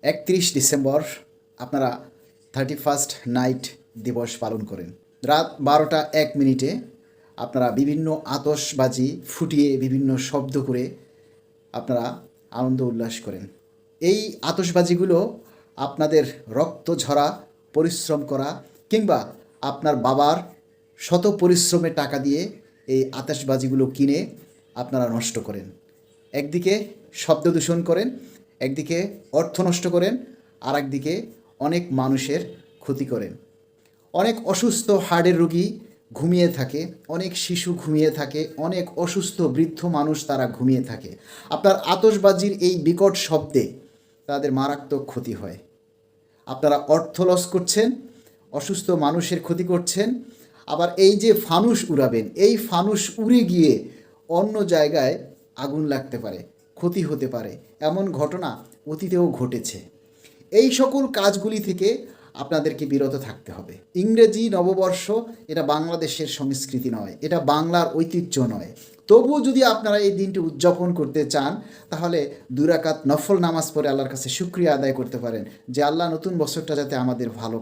31 December আপনারা 31st night দিবস পালন করেন। রাত 12টা 1 মিনিটে আপনারা বিভিন্ন আতশবাজি ফুটিয়ে বিভিন্ন শব্দ করে আপনারা আনন্দ উল্লাস করেন। এই আতশবাজিগুলো আপনাদের রক্ত ঝরা, পরিশ্রম করা কিংবা আপনার বাবার শত পরিশ্রমের টাকা দিয়ে এই আতশবাজিগুলো কিনে আপনারা নষ্ট করেন। একদিকে শব্দ দূষণ করেন, একদিকে অর্থ নষ্ট করেন, আর একদিকে অনেক মানুষের ক্ষতি করেন। অনেক অসুস্থ হার্টের রোগী ঘুমিয়ে থাকে, অনেক শিশু ঘুমিয়ে থাকে, অনেক অসুস্থ বৃদ্ধ মানুষ তারা ঘুমিয়ে থাকে। আপনার আতশবাজির এই বিকট শব্দে তাদের মারাত্মক ক্ষতি হয়। আপনারা অর্থ লস করছেন, অসুস্থ মানুষের ক্ষতি করছেন। আবার এই যে ফানুস উড়াবেন, এই ফানুস উড়ে গিয়ে অন্য জায়গায় আগুন লাগতে পারে, ক্ষতি হতে পারে, এমন ঘটনা অতীতেও ঘটেছে। এই সকল কাজগুলি থেকে আপনাদেরকে বিরত থাকতে হবে। ইংরেজি নববর্ষ এটা বাংলাদেশের সংস্কৃতি নয়, এটা বাংলার ঐতিহ্য নয়। তবুও যদি আপনারা এই দিনটি উদযাপন করতে চান, তাহলে 2 রাকাত নফল নামাজ পড়ে আল্লাহর কাছে শুকরিয়া আদায় করতে পারেন যে আল্লাহ নতুন বছরটা যাতে আমাদের ভালো